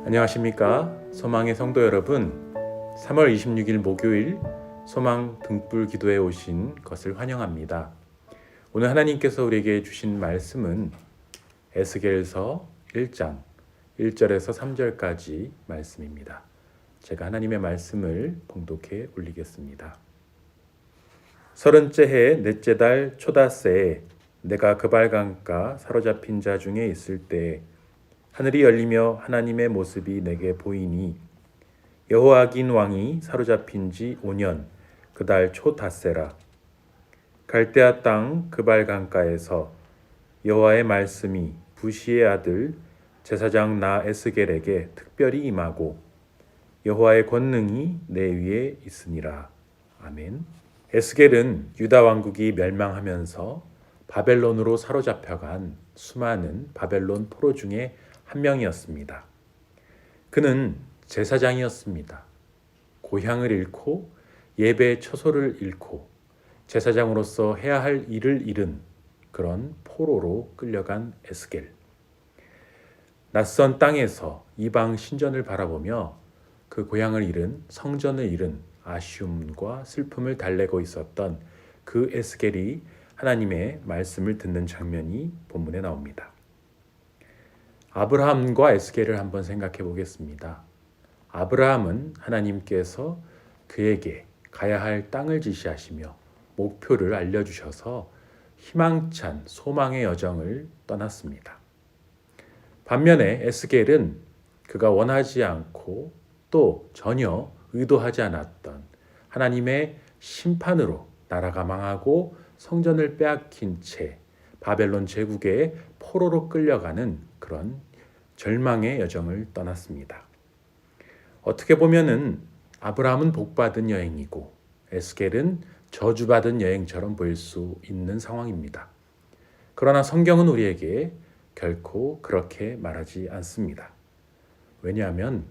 안녕하십니까? 소망의 성도 여러분, 3월 26일 목요일 소망 등불 기도에 오신 것을 환영합니다. 오늘 하나님께서 우리에게 주신 말씀은 에스겔서 1장 1절에서 3절까지 말씀입니다. 제가 하나님의 말씀을 봉독해 올리겠습니다. 30째 해 넷째 달 초닷새에 내가 그발강가 사로잡힌 자 중에 있을 때 하늘이 열리며 하나님의 모습이 내게 보이니 여호아긴 왕이 사로잡힌 지 5년 그 달 초닷새라. 갈대아 땅 그발강가에서 여호와의 말씀이 부시의 아들 제사장 나 에스겔에게 특별히 임하고 여호와의 권능이 내 위에 있으니라. 아멘. 에스겔은 유다 왕국이 멸망하면서 바벨론으로 사로잡혀간 수많은 바벨론 포로 중에 한 명이었습니다. 그는 제사장이었습니다. 고향을 잃고 예배 처소를 잃고 제사장으로서 해야 할 일을 잃은 그런 포로로 끌려간 에스겔. 낯선 땅에서 이방 신전을 바라보며 그 고향을 잃은, 성전을 잃은 아쉬움과 슬픔을 달래고 있었던 그 에스겔이 하나님의 말씀을 듣는 장면이 본문에 나옵니다. 아브라함과 에스겔을 한번 생각해 보겠습니다. 아브라함은 하나님께서 그에게 가야 할 땅을 지시하시며 목표를 알려주셔서 희망찬 소망의 여정을 떠났습니다. 반면에 에스겔은 그가 원하지 않고 또 전혀 의도하지 않았던 하나님의 심판으로 나라가 망하고 성전을 빼앗긴 채 바벨론 제국의 포로로 끌려가는 그런 절망의 여정을 떠났습니다. 어떻게 보면은 아브라함은 복받은 여행이고 에스겔은 저주받은 여행처럼 보일 수 있는 상황입니다. 그러나 성경은 우리에게 결코 그렇게 말하지 않습니다. 왜냐하면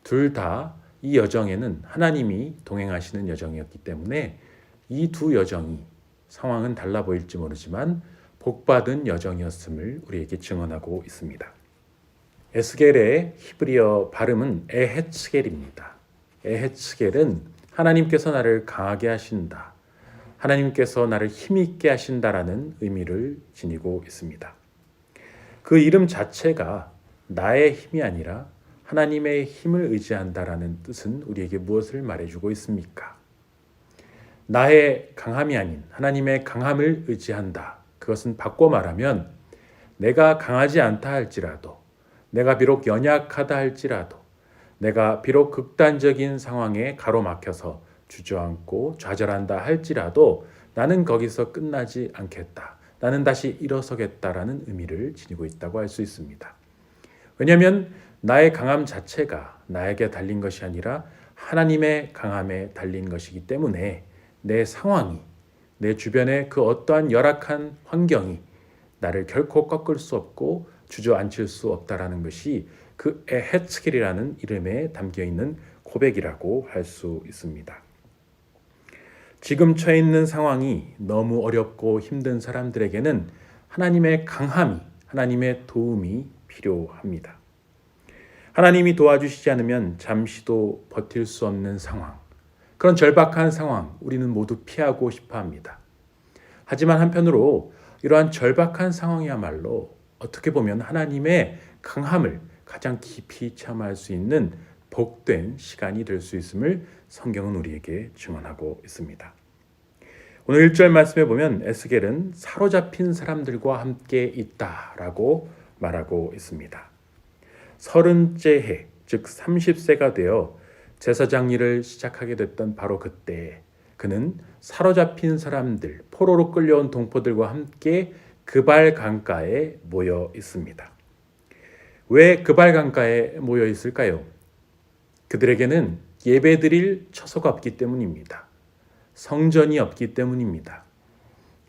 둘 다 이 여정에는 하나님이 동행하시는 여정이었기 때문에 이 두 여정이 상황은 달라 보일지 모르지만 복받은 여정이었음을 우리에게 증언하고 있습니다. 에스겔의 히브리어 발음은 에헤츠겔입니다. 에헤츠겔은 하나님께서 나를 강하게 하신다, 하나님께서 나를 힘있게 하신다라는 의미를 지니고 있습니다. 그 이름 자체가 나의 힘이 아니라 하나님의 힘을 의지한다라는 뜻은 우리에게 무엇을 말해주고 있습니까? 나의 강함이 아닌 하나님의 강함을 의지한다. 그것은 바꿔 말하면 내가 강하지 않다 할지라도, 내가 비록 연약하다 할지라도, 내가 비록 극단적인 상황에 가로막혀서 주저앉고 좌절한다 할지라도 나는 거기서 끝나지 않겠다. 나는 다시 일어서겠다라는 의미를 지니고 있다고 할 수 있습니다. 왜냐하면 나의 강함 자체가 나에게 달린 것이 아니라 하나님의 강함에 달린 것이기 때문에 내 상황이, 내 주변의 그 어떠한 열악한 환경이 나를 결코 꺾을 수 없고 주저앉힐 수 없다라는 것이 그 에헤츠겔이라는 이름에 담겨있는 고백이라고 할 수 있습니다. 지금 처해 있는 상황이 너무 어렵고 힘든 사람들에게는 하나님의 강함이, 하나님의 도움이 필요합니다. 하나님이 도와주시지 않으면 잠시도 버틸 수 없는 상황, 그런 절박한 상황 우리는 모두 피하고 싶어 합니다. 하지만 한편으로 이러한 절박한 상황이야말로 어떻게 보면 하나님의 강함을 가장 깊이 체험할 수 있는 복된 시간이 될 수 있음을 성경은 우리에게 증언하고 있습니다. 오늘 1절 말씀에 보면 에스겔은 사로잡힌 사람들과 함께 있다라고 말하고 있습니다. 30째 해, 즉 30세가 되어 제사장 일을 시작하게 됐던 바로 그때 그는 사로잡힌 사람들, 포로로 끌려온 동포들과 함께 그발 강가에 모여 있습니다. 왜 그발 강가에 모여 있을까요? 그들에게는 예배드릴 처소가 없기 때문입니다. 성전이 없기 때문입니다.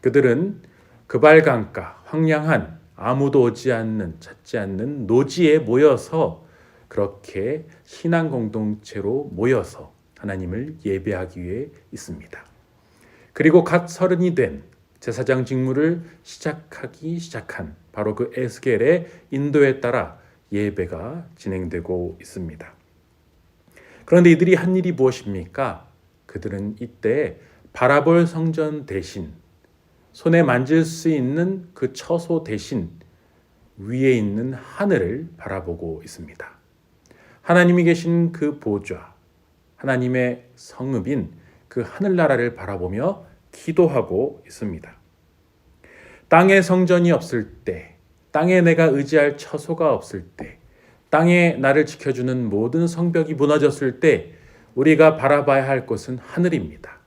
그들은 그발 강가, 황량한 아무도 오지 않는, 찾지 않는 노지에 모여서 그렇게 신앙 공동체로 모여서 하나님을 예배하기 위해 있습니다. 그리고 갓 30이 된 제사장 직무를 시작한 바로 그 에스겔의 인도에 따라 예배가 진행되고 있습니다. 그런데 이들이 한 일이 무엇입니까? 그들은 이때 바라볼 성전 대신, 손에 만질 수 있는 그 처소 대신 위에 있는 하늘을 바라보고 있습니다. 하나님이 계신 그 보좌, 하나님의 성읍인 그 하늘나라를 바라보며 기도하고 있습니다. 땅에 성전이 없을 때, 땅에 내가 의지할 처소가 없을 때, 땅에 나를 지켜주는 모든 성벽이 무너졌을 때 우리가 바라봐야 할 곳은 하늘입니다.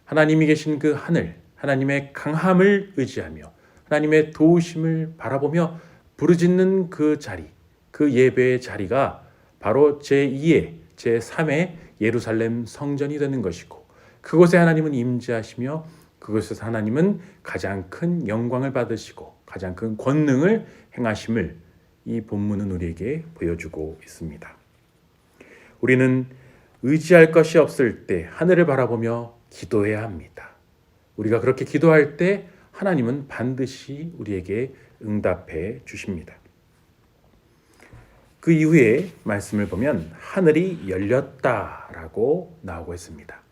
하나님이 계신 그 하늘, 하나님의 강함을 의지하며 하나님의 도우심을 바라보며 부르짖는 그 자리, 그 예배의 자리가 바로 제2의, 제3의 예루살렘 성전이 되는 것이고, 그곳에 하나님은 임재하시며 그곳에서 하나님은 가장 큰 영광을 받으시고 가장 큰 권능을 행하심을 이 본문은 우리에게 보여주고 있습니다. 우리는 의지할 것이 없을 때 하늘을 바라보며 기도해야 합니다. 우리가 그렇게 기도할 때 하나님은 반드시 우리에게 응답해 주십니다. 그 이후에 말씀을 보면 하늘이 열렸다라고 나오고 있습니다.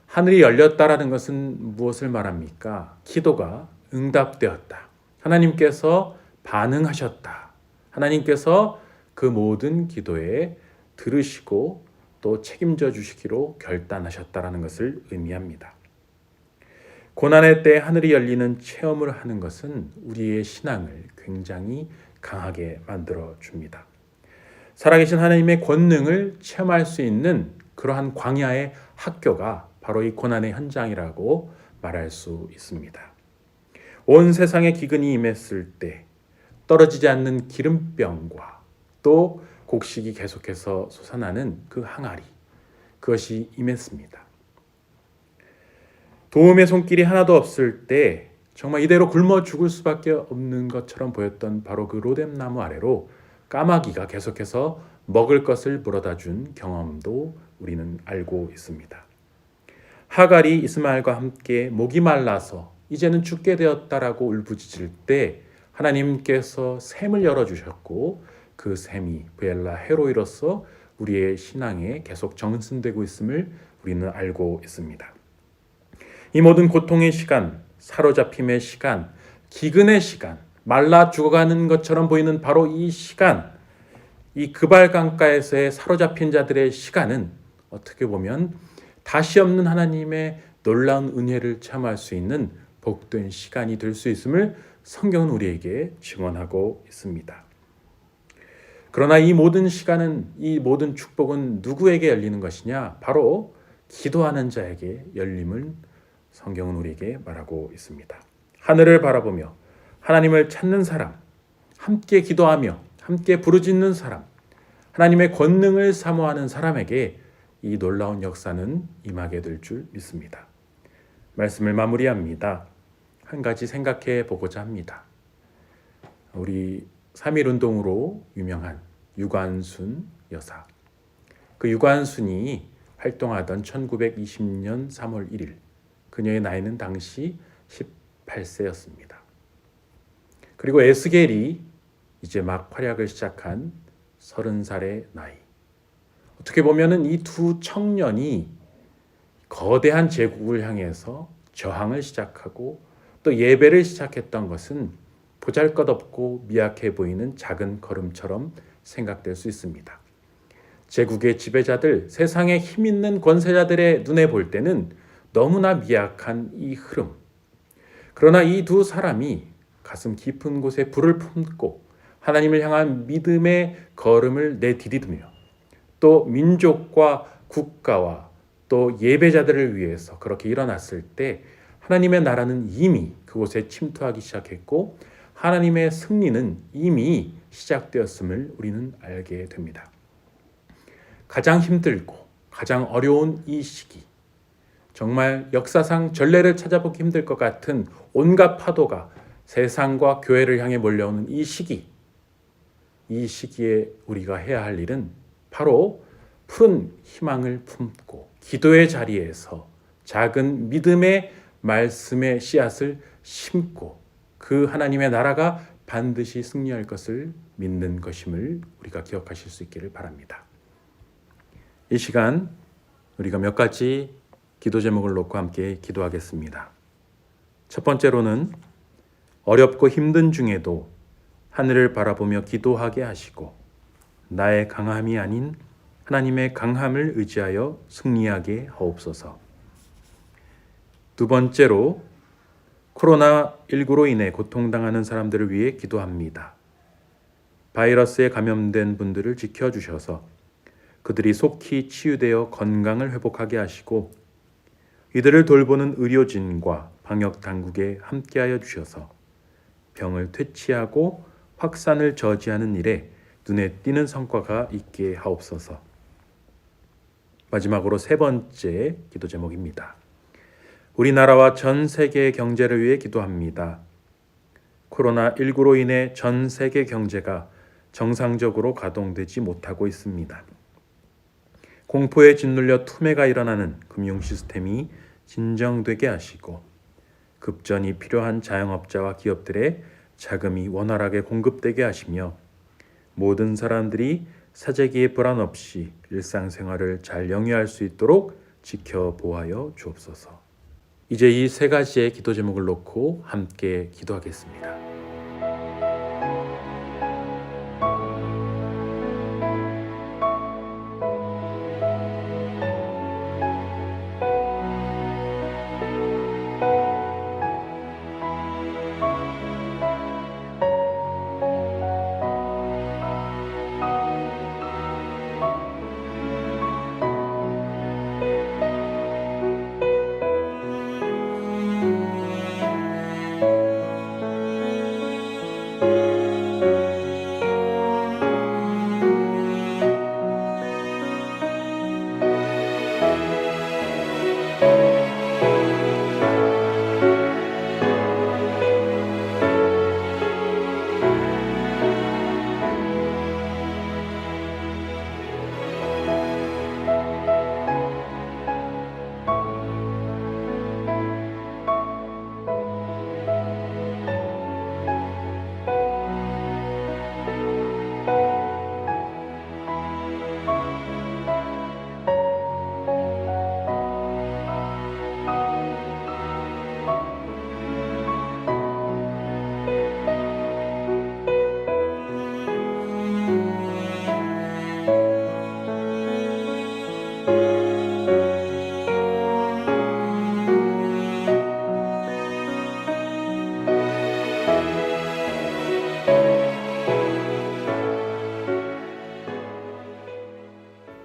하늘이 열렸다라는 것은 무엇을 말합니까? 기도가 응답되었다. 하나님께서 반응하셨다. 하나님께서 그 모든 기도에 들으시고 또 책임져 주시기로 결단하셨다라는 것을 의미합니다. 고난의 때 하늘이 열리는 체험을 하는 것은 우리의 신앙을 굉장히 강하게 만들어 줍니다. 살아계신 하나님의 권능을 체험할 수 있는 그러한 광야의 학교가 바로 이 고난의 현장이라고 말할 수 있습니다. 온 세상에 기근이 임했을 때 떨어지지 않는 기름병과 또 곡식이 계속해서 솟아나는 그 항아리, 그것이 임했습니다. 도움의 손길이 하나도 없을 때 정말 이대로 굶어 죽을 수밖에 없는 것처럼 보였던 바로 그 로뎀나무 아래로 까마귀가 계속해서 먹을 것을 물어다 준 경험도 우리는 알고 있습니다. 하갈이 이스마엘과 함께 목이 말라서 이제는 죽게 되었다라고 울부짖을 때 하나님께서 샘을 열어주셨고 그 샘이 브엘라 헤로이로서 우리의 신앙에 계속 정순되고 있음을 우리는 알고 있습니다. 이 모든 고통의 시간, 사로잡힘의 시간, 기근의 시간, 말라 죽어가는 것처럼 보이는 바로 이 시간, 이 그발 강가에서의 사로잡힌 자들의 시간은 어떻게 보면 다시 없는 하나님의 놀라운 은혜를 체험할 수 있는 복된 시간이 될 수 있음을 성경은 우리에게 증언하고 있습니다. 그러나 이 모든 시간은, 이 모든 축복은 누구에게 열리는 것이냐? 바로 기도하는 자에게 열림을 성경은 우리에게 말하고 있습니다. 하늘을 바라보며 하나님을 찾는 사람, 함께 기도하며 함께 부르짖는 사람, 하나님의 권능을 사모하는 사람에게 이 놀라운 역사는 임하게 될 줄 믿습니다. 말씀을 마무리합니다. 한 가지 생각해 보고자 합니다. 우리 3.1운동으로 유명한 유관순 여사. 그 유관순이 활동하던 1920년 3월 1일, 그녀의 나이는 당시 18세였습니다. 그리고 에스겔이 이제 막 활약을 시작한 30살의 나이. 어떻게 보면은 이 두 청년이 거대한 제국을 향해서 저항을 시작하고 또 예배를 시작했던 것은 보잘것없고 미약해 보이는 작은 걸음처럼 생각될 수 있습니다. 제국의 지배자들, 세상의 힘 있는 권세자들의 눈에 볼 때는 너무나 미약한 이 흐름. 그러나 이 두 사람이 가슴 깊은 곳에 불을 품고 하나님을 향한 믿음의 걸음을 내디디며 또 민족과 국가와 또 예배자들을 위해서 그렇게 일어났을 때 하나님의 나라는 이미 그곳에 침투하기 시작했고 하나님의 승리는 이미 시작되었음을 우리는 알게 됩니다. 가장 힘들고 가장 어려운 이 시기, 정말 역사상 전례를 찾아보기 힘들 것 같은 온갖 파도가 세상과 교회를 향해 몰려오는 이 시기, 이 시기에 우리가 해야 할 일은 바로 푸른 희망을 품고 기도의 자리에서 작은 믿음의 말씀의 씨앗을 심고 그 하나님의 나라가 반드시 승리할 것을 믿는 것임을 우리가 기억하실 수 있기를 바랍니다. 이 시간 우리가 몇 가지 기도 제목을 놓고 함께 기도하겠습니다. 첫 번째로는 어렵고 힘든 중에도 하늘을 바라보며 기도하게 하시고 나의 강함이 아닌 하나님의 강함을 의지하여 승리하게 하옵소서. 두 번째로 코로나19로 인해 고통당하는 사람들을 위해 기도합니다. 바이러스에 감염된 분들을 지켜주셔서 그들이 속히 치유되어 건강을 회복하게 하시고 이들을 돌보는 의료진과 방역당국에 함께하여 주셔서 병을 퇴치하고 확산을 저지하는 일에 눈에 띄는 성과가 있게 하옵소서. 마지막으로 세 번째 기도 제목입니다. 우리나라와 전 세계의 경제를 위해 기도합니다. 코로나19로 인해 전 세계 경제가 정상적으로 가동되지 못하고 있습니다. 공포에 짓눌려 투매가 일어나는 금융 시스템이 진정되게 하시고 급전이 필요한 자영업자와 기업들의 자금이 원활하게 공급되게 하시며 모든 사람들이 사재기의 불안 없이 일상생활을 잘 영위할 수 있도록 지켜보아여 주옵소서. 이제 이 세 가지의 기도 제목을 놓고 함께 기도하겠습니다.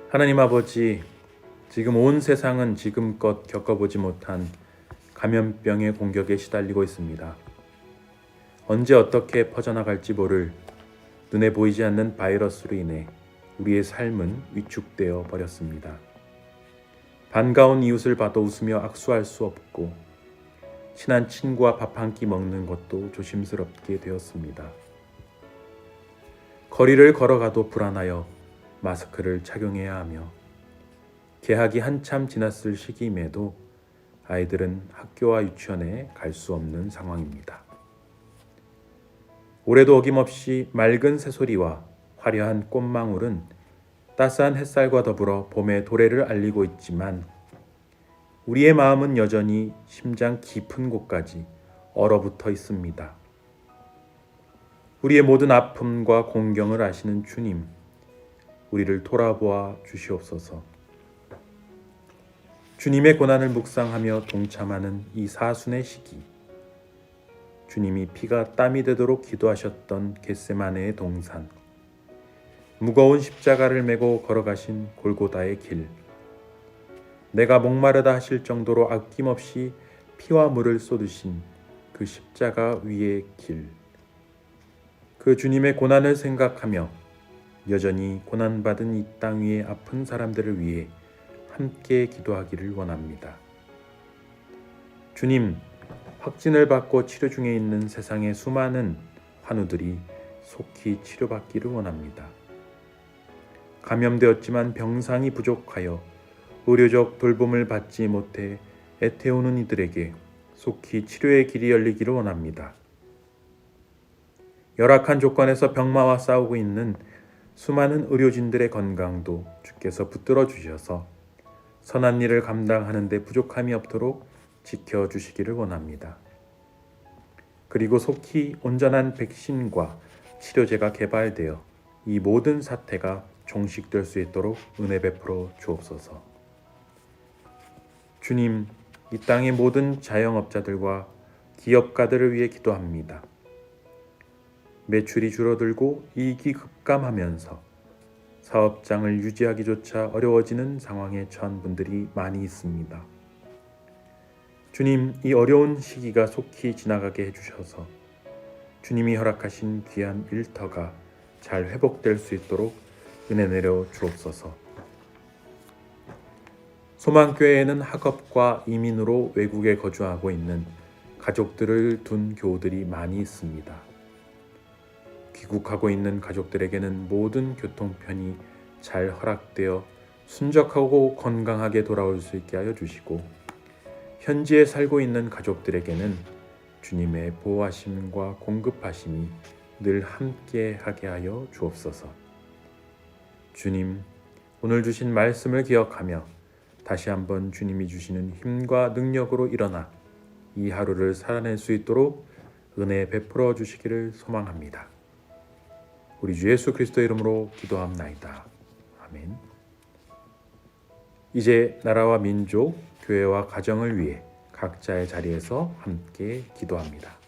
하나님 아버지, 지금 온 세상은 지금껏 겪어보지 못한 감염병의 공격에 시달리고 있습니다. 언제 어떻게 퍼져나갈지 모를 눈에 보이지 않는 바이러스로 인해 우리의 삶은 위축되어 버렸습니다. 반가운 이웃을 봐도 웃으며 악수할 수 없고 친한 친구와 밥 한 끼 먹는 것도 조심스럽게 되었습니다. 거리를 걸어가도 불안하여 마스크를 착용해야 하며 개학이 한참 지났을 시기임에도 아이들은 학교와 유치원에 갈 수 없는 상황입니다. 올해도 어김없이 맑은 새소리와 화려한 꽃망울은 따스한 햇살과 더불어 봄의 도래를 알리고 있지만 우리의 마음은 여전히 심장 깊은 곳까지 얼어붙어 있습니다. 우리의 모든 아픔과 공경을 아시는 주님, 우리를 돌아보아 주시옵소서. 주님의 고난을 묵상하며 동참하는 이 사순의 시기, 주님이 피가 땀이 되도록 기도하셨던 겟세마네의 동산, 무거운 십자가를 메고 걸어가신 골고다의 길, 내가 목마르다 하실 정도로 아낌없이 피와 물을 쏟으신 그 십자가 위의 길, 그 주님의 고난을 생각하며 여전히 고난받은 이 땅 위의 아픈 사람들을 위해 함께 기도하기를 원합니다. 주님, 확진을 받고 치료 중에 있는 세상의 수많은 환우들이 속히 치료받기를 원합니다. 감염되었지만 병상이 부족하여 의료적 돌봄을 받지 못해 애태우는 이들에게 속히 치료의 길이 열리기를 원합니다. 열악한 조건에서 병마와 싸우고 있는 수많은 의료진들의 건강도 주께서 붙들어 주셔서 선한 일을 감당하는 데 부족함이 없도록 지켜주시기를 원합니다. 그리고 속히 온전한 백신과 치료제가 개발되어 이 모든 사태가 종식될 수 있도록 은혜 베풀어 주옵소서. 주님, 이 땅의 모든 자영업자들과 기업가들을 위해 기도합니다. 매출이 줄어들고 이익이 급감하면서 사업장을 유지하기조차 어려워지는 상황에 처한 분들이 많이 있습니다. 주님, 이 어려운 시기가 속히 지나가게 해주셔서 주님이 허락하신 귀한 일터가 잘 회복될 수 있도록 은혜 내려 주옵소서. 소망교회에는 학업과 이민으로 외국에 거주하고 있는 가족들을 둔 교우들이 많이 있습니다. 귀국하고 있는 가족들에게는 모든 교통편이 잘 허락되어 순적하고 건강하게 돌아올 수 있게 하여 주시고, 현지에 살고 있는 가족들에게는 주님의 보호하심과 공급하심이 늘 함께 하게 하여 주옵소서. 주님, 오늘 주신 말씀을 기억하며 다시 한번 주님이 주시는 힘과 능력으로 일어나 이 하루를 살아낼 수 있도록 은혜 베풀어 주시기를 소망합니다. 우리 주 예수 그리스도의 이름으로 기도합나이다. 아멘. 이제 나라와 민족, 교회와 가정을 위해 각자의 자리에서 함께 기도합니다.